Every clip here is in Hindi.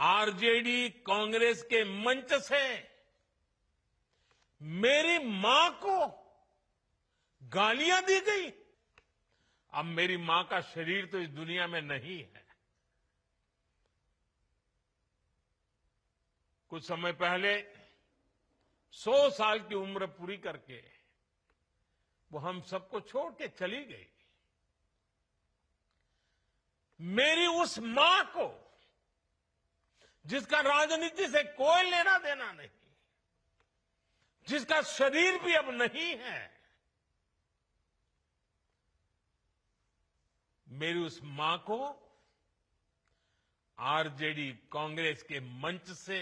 आरजेडी कांग्रेस के मंच से मेरी मां को गालियां दी गई। अब मेरी मां का शरीर तो इस दुनिया में नहीं है। कुछ समय पहले 100 साल की उम्र पूरी करके वो हम सबको छोड़ के चली गई। मेरी उस मां को, जिसका राजनीति से कोई लेना देना नहीं, जिसका शरीर भी अब नहीं है, मेरी उस मां को आरजेडी कांग्रेस के मंच से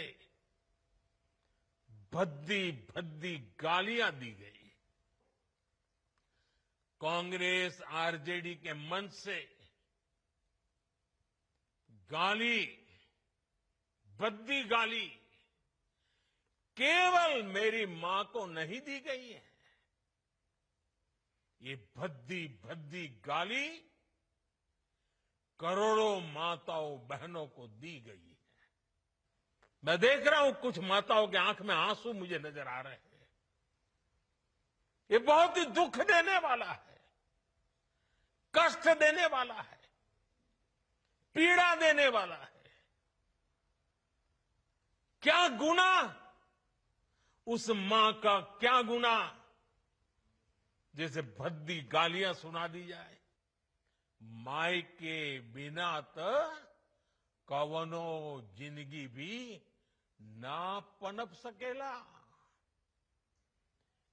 भद्दी भद्दी गालियां दी गई। कांग्रेस आरजेडी के मंच से गाली, भद्दी गाली केवल मेरी मां को नहीं दी गई है। ये भद्दी भद्दी गाली करोड़ों माताओं बहनों को दी गई है। मैं देख रहा हूं कुछ माताओं के आंख में आंसू मुझे नजर आ रहे हैं। ये बहुत ही दुख देने वाला है, कष्ट देने वाला है, पीड़ा देने वाला है। क्या गुनाह उस मां का, क्या गुनाह जैसे भद्दी गालियां सुना दी जाए। माई के बिना तो कवनो जिंदगी भी ना पनप सकेला।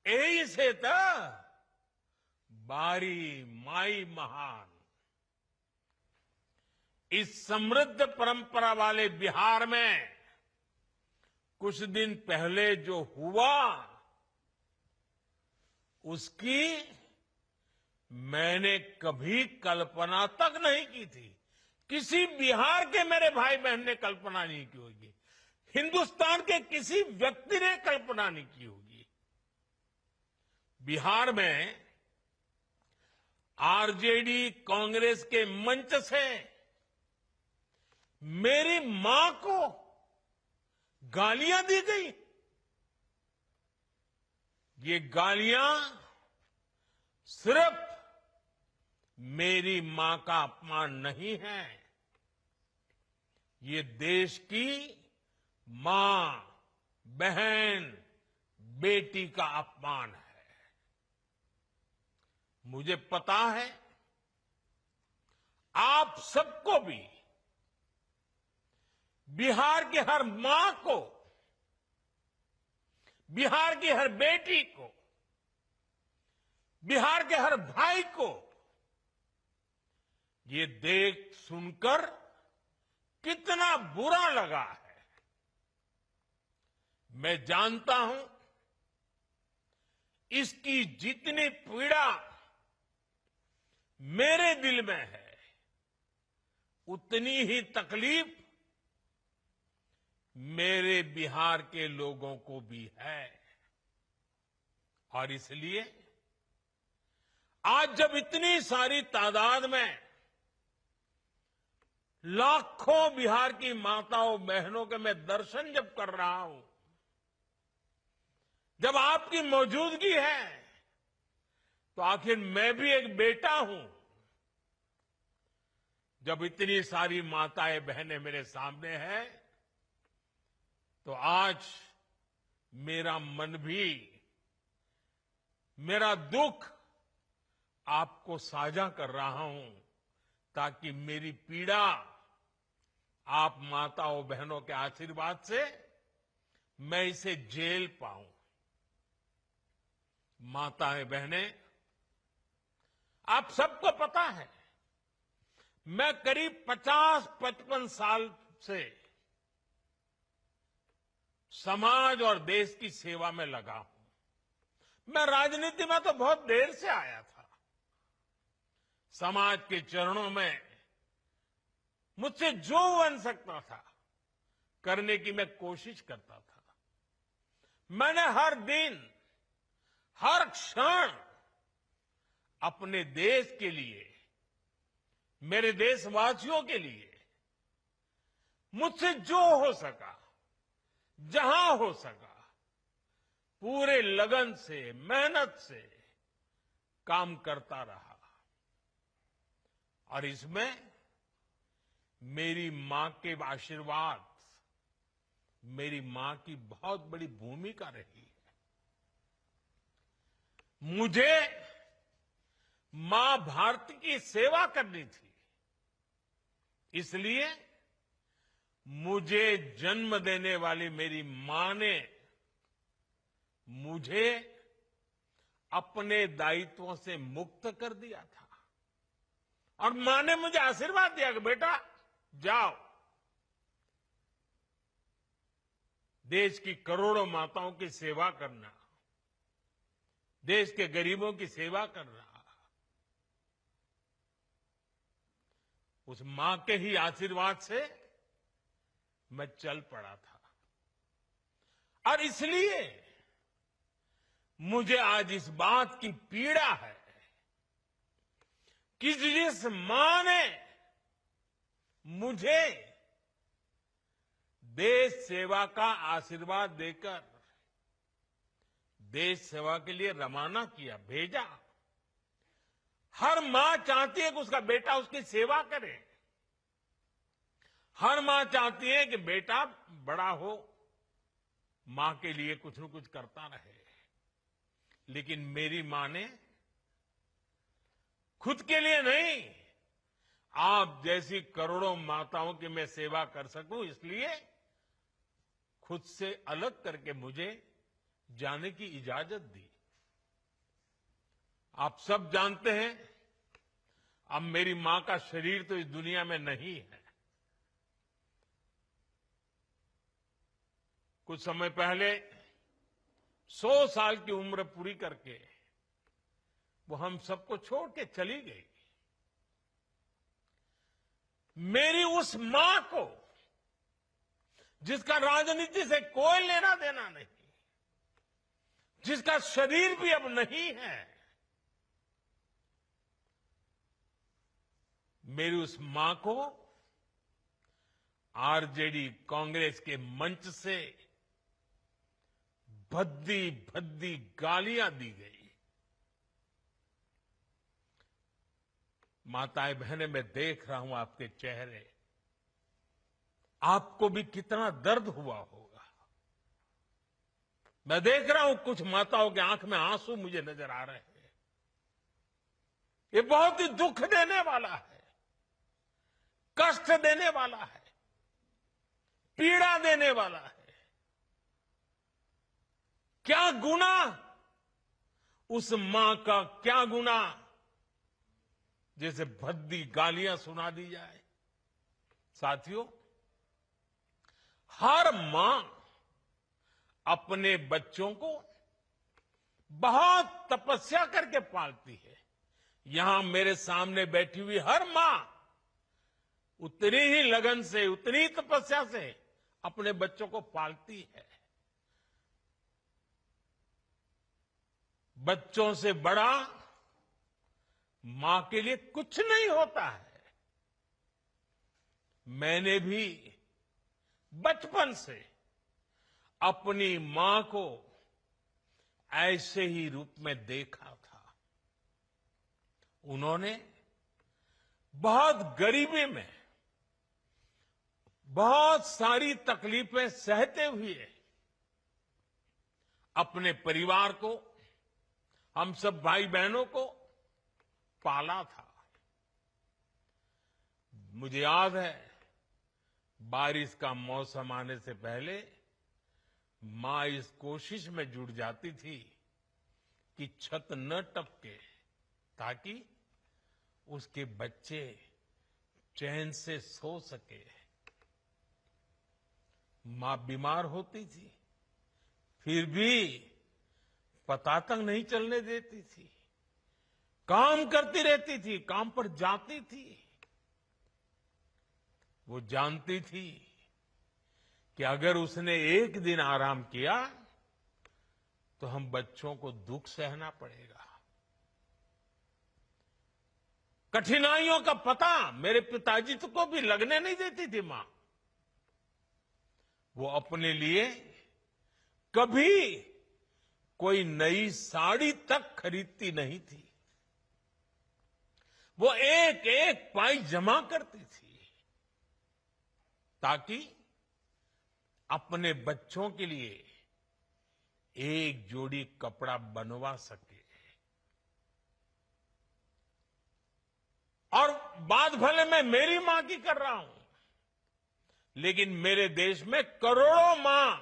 यही से तो बारी माई महान। इस समृद्ध परंपरा वाले बिहार में कुछ दिन पहले जो हुआ, उसकी मैंने कभी कल्पना तक नहीं की थी। किसी बिहार के मेरे भाई बहन ने कल्पना नहीं की होगी, हिंदुस्तान के किसी व्यक्ति ने कल्पना नहीं की होगी। बिहार में आरजेडी कांग्रेस के मंच से मेरी मां को गालियां दी गई। ये गालियां सिर्फ मेरी मां का अपमान नहीं है, ये देश की मां, बहन, बेटी का अपमान है। मुझे पता है आप सबको भी, बिहार की हर मां को, बिहार की हर बेटी को, बिहार के हर भाई को ये देख सुनकर कितना बुरा लगा है। मैं जानता हूं इसकी जितनी पीड़ा मेरे दिल में है, उतनी ही तकलीफ मेरे बिहार के लोगों को भी है। और इसलिए आज जब इतनी सारी तादाद में लाखों बिहार की माताओं बहनों के मैं दर्शन जब कर रहा हूं, जब आपकी मौजूदगी है, तो आखिर मैं भी एक बेटा हूं। जब इतनी सारी माताएं बहनें मेरे सामने हैं, तो आज मेरा मन भी, मेरा दुख आपको साझा कर रहा हूं, ताकि मेरी पीड़ा आप माताओं बहनों के आशीर्वाद से मैं इसे झेल पाऊं। माताएं बहनें, आप सबको पता है मैं करीब 50-55 साल से समाज और देश की सेवा में लगा हूं। मैं राजनीति में तो बहुत देर से आया था। समाज के चरणों में मुझसे जो बन सकता था करने की मैं कोशिश करता था। मैंने हर दिन, हर क्षण अपने देश के लिए, मेरे देशवासियों के लिए मुझसे जो हो सका, जहां हो सका, पूरे लगन से, मेहनत से काम करता रहा। और इसमें मेरी मां के आशीर्वाद, मेरी मां की बहुत बड़ी भूमिका रही है। मुझे मां भारती की सेवा करनी थी, इसलिए मुझे जन्म देने वाली मेरी मां ने मुझे अपने दायित्वों से मुक्त कर दिया था। और मां ने मुझे आशीर्वाद दिया कि बेटा जाओ, देश की करोड़ों माताओं की सेवा करना, देश के गरीबों की सेवा करना। उस मां के ही आशीर्वाद से मैं चल पड़ा था। और इसलिए मुझे आज इस बात की पीड़ा है कि जिस मां ने मुझे देश सेवा का आशीर्वाद देकर देश सेवा के लिए रवाना किया, भेजा, हर मां चाहती है कि उसका बेटा उसकी सेवा करे। हर मां चाहती है कि बेटा बड़ा हो, मां के लिए कुछ न कुछ करता रहे। लेकिन मेरी मां ने खुद के लिए नहीं, आप जैसी करोड़ों माताओं की मैं सेवा कर सकूं, इसलिए खुद से अलग करके मुझे जाने की इजाजत दी। आप सब जानते हैं, अब मेरी मां का शरीर तो इस दुनिया में नहीं है। कुछ समय पहले 100 साल की उम्र पूरी करके वो हम सबको छोड़ के चली गई। मेरी उस मां को, जिसका राजनीति से कोई लेना देना नहीं, जिसका शरीर भी अब नहीं है, मेरी उस मां को आरजेडी कांग्रेस के मंच से भद्दी भद्दी गालियां दी गई। माताएं बहनें, मैं देख रहा हूं आपके चेहरे, आपको भी कितना दर्द हुआ होगा। मैं देख रहा हूं कुछ माताओं की आंख में आंसू मुझे नजर आ रहे हैं। ये बहुत ही दुख देने वाला है, कष्ट देने वाला है, पीड़ा देने वाला है। क्या गुनाह उस मां का, क्या गुनाह जैसे भद्दी गालियां सुना दी जाए। साथियों, हर मां अपने बच्चों को बहुत तपस्या करके पालती है। यहां मेरे सामने बैठी हुई हर मां उतनी ही लगन से, उतनी ही तपस्या से अपने बच्चों को पालती है। बच्चों से बड़ा मां के लिए कुछ नहीं होता है। मैंने भी बचपन से अपनी मां को ऐसे ही रूप में देखा था। उन्होंने बहुत गरीबी में बहुत सारी तकलीफें सहते हुए अपने परिवार को, हम सब भाई बहनों को पाला था। मुझे याद है, बारिश का मौसम आने से पहले मां इस कोशिश में जुट जाती थी कि छत न टपके, ताकि उसके बच्चे चैन से सो सके। मां बीमार होती थी, फिर भी पता तक नहीं चलने देती थी, काम करती रहती थी, काम पर जाती थी। वो जानती थी कि अगर उसने एक दिन आराम किया तो हम बच्चों को दुख सहना पड़ेगा। कठिनाइयों का पता मेरे पिताजी को भी लगने नहीं देती थी मां। वो अपने लिए कभी कोई नई साड़ी तक खरीदती नहीं थी। वो एक एक पाई जमा करती थी ताकि अपने बच्चों के लिए एक जोड़ी कपड़ा बनवा सके। और बात भले मैं मेरी मां की कर रहा हूं, लेकिन मेरे देश में करोड़ों मां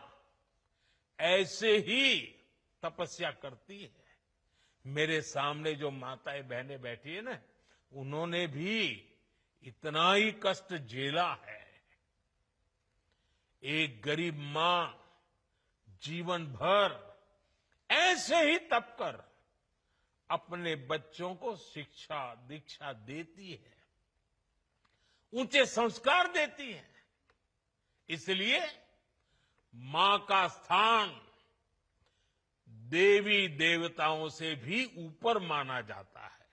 ऐसे ही तपस्या करती है। मेरे सामने जो माताएं बहनें बैठी है ना, उन्होंने भी इतना ही कष्ट झेला है। एक गरीब मां जीवन भर ऐसे ही तप कर अपने बच्चों को शिक्षा दीक्षा देती है, ऊंचे संस्कार देती है। इसलिए मां का स्थान देवी देवताओं से भी ऊपर माना जाता है।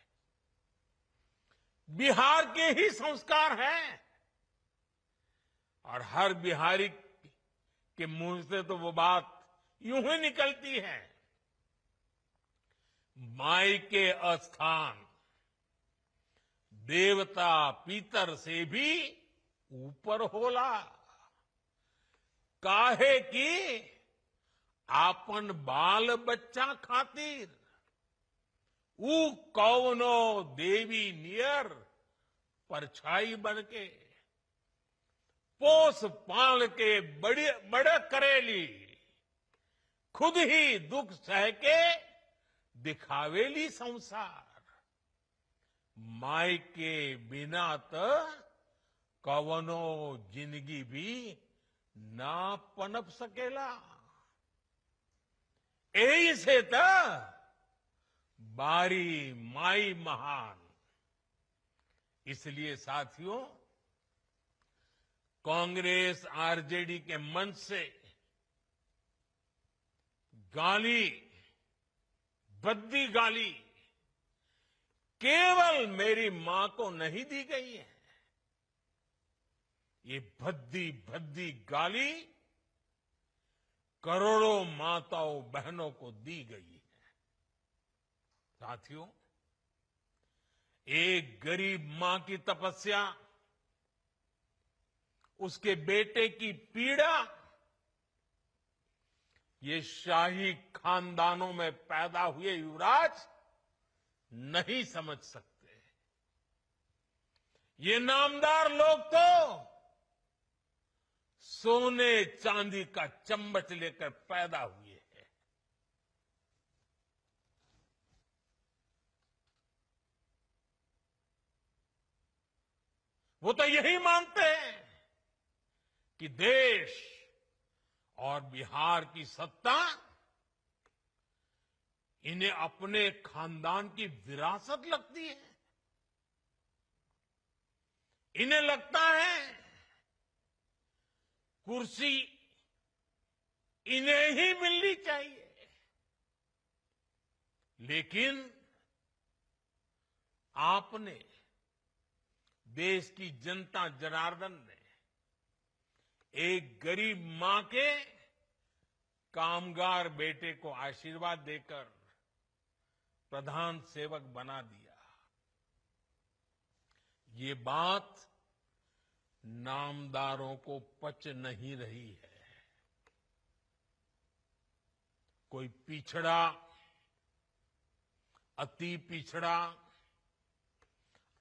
बिहार के ही संस्कार हैं और हर बिहारी के मुंह से तो वो बात यूं ही निकलती है, माई के अस्थान देवता पितर से भी ऊपर होला। काहे की आपन बाल बच्चा खातिर ऊ कौनो देवी नियर परछाई बनके पोस पाल के बड़े करेली, खुद ही दुख सह के दिखावेली संसार। माई के बिना तो कवनो जिंदगी भी ना पनप सकेला। यही से तो बारी माई महान। इसलिए साथियों, कांग्रेस आरजेडी के मंच से गाली, भद्दी गाली केवल मेरी मां को नहीं दी गई है। ये भद्दी भद्दी गाली करोड़ों माताओं बहनों को दी गई है। साथियों, एक गरीब मां की तपस्या, उसके बेटे की पीड़ा, ये शाही खानदानों में पैदा हुए युवराज नहीं समझ सकते। ये नामदार लोग तो सोने चांदी का चम्मच लेकर पैदा हुए हैं। वो तो यही मानते हैं कि देश और बिहार की सत्ता इन्हें अपने खानदान की विरासत लगती है। इन्हें लगता है कुर्सी इन्हें ही मिलनी चाहिए। लेकिन आपने, देश की जनता जनार्दन ने एक गरीब मां के कामगार बेटे को आशीर्वाद देकर प्रधान सेवक बना दिया। ये बात नामदारों को पच नहीं रही है। कोई पिछड़ा, अति पिछड़ा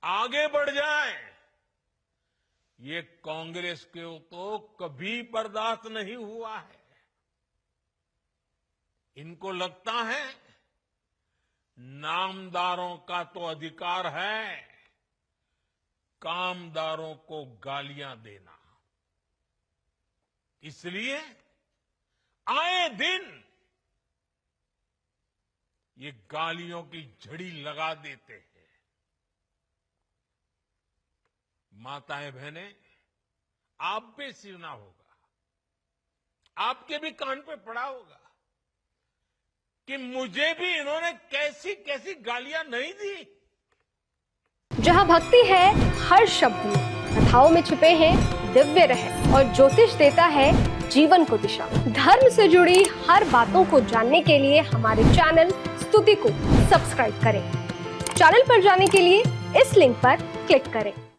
आगे बढ़ जाए, ये कांग्रेस को तो कभी बर्दाश्त नहीं हुआ है। इनको लगता है नामदारों का तो अधिकार है कामदारों को गालियां देना। इसलिए आए दिन ये गालियों की झड़ी लगा देते हैं। माताएं बहनें, आप पे सुना होगा, आपके भी कान पे पड़ा होगा कि मुझे भी इन्होंने कैसी कैसी गालियां नहीं दी। जहां भक्ति है हर शब्द में, कथाओं में छुपे हैं दिव्य रहस्य और ज्योतिष देता है जीवन को दिशा। धर्म से जुड़ी हर बातों को जानने के लिए हमारे चैनल स्तुति को सब्सक्राइब करें। चैनल पर जाने के लिए इस लिंक पर क्लिक करें।